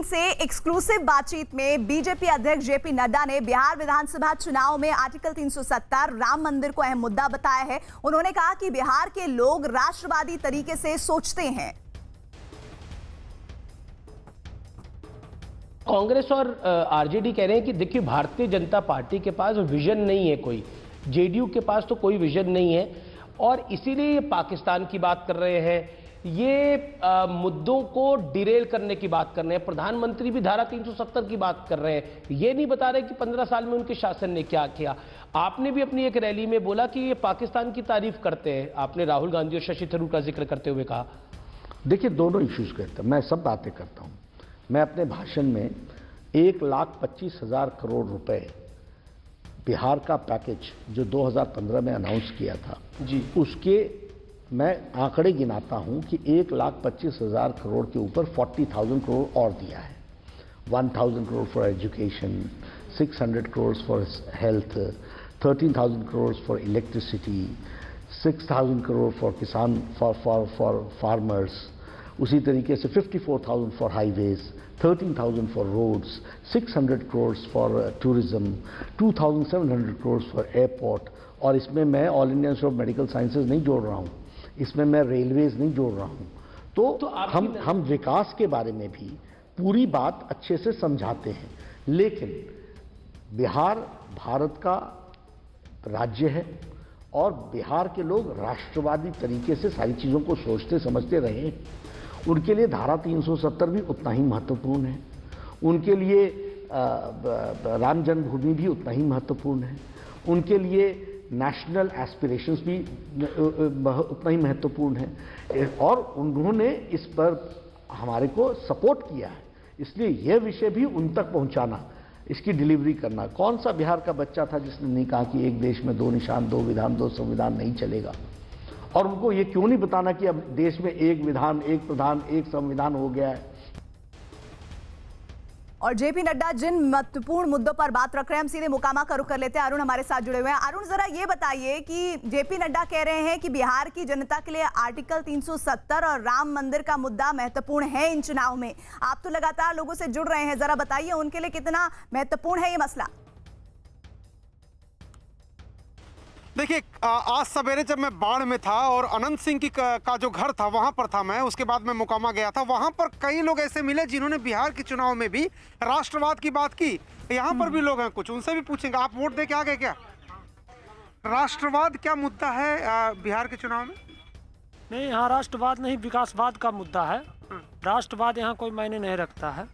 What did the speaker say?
से एक्सक्लूसिव बातचीत में बीजेपी अध्यक्ष जेपी नड्डा ने बिहार विधानसभा चुनाव में आर्टिकल 370 राम मंदिर को अहम मुद्दा बताया है। उन्होंने कहा कि बिहार के लोग राष्ट्रवादी तरीके से सोचते हैं। कांग्रेस और आरजेडी कह रहे हैं कि देखिए भारतीय जनता पार्टी के पास विजन नहीं है, कोई जेडीयू के पास तो कोई विजन नहीं है और इसीलिए ये पाकिस्तान की बात कर रहे हैं, ये मुद्दों को डिरेल करने की बात कर रहे हैं। प्रधानमंत्री भी धारा 370 की बात कर रहे हैं, ये नहीं बता रहे कि 15 साल में उनके शासन ने क्या किया। आपने भी अपनी एक रैली में बोला कि ये पाकिस्तान की तारीफ करते हैं, आपने राहुल गांधी और शशि थरूर का जिक्र करते हुए कहा। देखिए दोनों इश्यूज करते हैं, मैं सब बातें करता हूं। मैं अपने भाषण में 1,25,000 करोड़ रुपए बिहार का पैकेज जो 2015 में अनाउंस किया था जी, उसके मैं आंकड़े गिनाता हूं कि 1,25,000 करोड़ के ऊपर 40,000 करोड़ और दिया है। 1,000 crore for education, 600 crore for health, 13,000 crore for electricity, 6,000 crore for kisan for farmers, उसी तरीके से 54,000 for highways, 13,000 for roads, 600 crore for tourism, 2,700 crore for airport. और इसमें मैं All India Institute of Medical Sciences नहीं जोड़ रहा हूँ, इसमें मैं रेलवेज नहीं जोड़ रहा हूँ। तो हम विकास के बारे में भी पूरी बात अच्छे से समझाते हैं। लेकिन बिहार भारत का राज्य है और बिहार के लोग राष्ट्रवादी तरीके से सारी चीज़ों को सोचते समझते रहे हैं। उनके लिए धारा 370 भी उतना ही महत्वपूर्ण है, उनके लिए राम जन्मभूमि भी उतना ही महत्वपूर्ण है, उनके लिए नेशनल एस्पिरेशंस भी उतना ही महत्वपूर्ण है और उन्होंने इस पर हमारे को सपोर्ट किया है। इसलिए यह विषय भी उन तक पहुंचाना, इसकी डिलीवरी करना। कौन सा बिहार का बच्चा था जिसने नहीं कहा कि एक देश में दो निशान, दो विधान, दो संविधान नहीं चलेगा? और उनको ये क्यों नहीं बताना कि अब देश में एक विधान, एक प्रधान, एक संविधान हो गया है। और जेपी नड्डा जिन महत्वपूर्ण मुद्दों पर बात रख रहे हैं, हम सीधे मुकामा का रुख कर लेते हैं। अरुण हमारे साथ जुड़े हुए हैं। अरुण, जरा ये बताइए कि जेपी नड्डा कह रहे हैं कि बिहार की जनता के लिए आर्टिकल 370 और राम मंदिर का मुद्दा महत्वपूर्ण है इन चुनाव में। आप तो लगातार लोगों से जुड़ रहे हैं, जरा बताइए उनके लिए कितना महत्वपूर्ण है ये मसला। देखिए, आज सवेरे जब मैं बाढ़ में था और अनंत सिंह का जो घर था वहां पर था मैं, उसके बाद मैं मुकामा गया था। वहां पर कई लोग ऐसे मिले जिन्होंने बिहार के चुनाव में भी राष्ट्रवाद की बात की। यहाँ पर भी लोग हैं, कुछ उनसे भी पूछेंगे। आप वोट दे के आ गए क्या? राष्ट्रवाद क्या मुद्दा है बिहार के चुनाव में? नहीं, यहाँ राष्ट्रवाद नहीं, विकासवाद का मुद्दा है। राष्ट्रवाद यहाँ कोई मायने नहीं रखता है।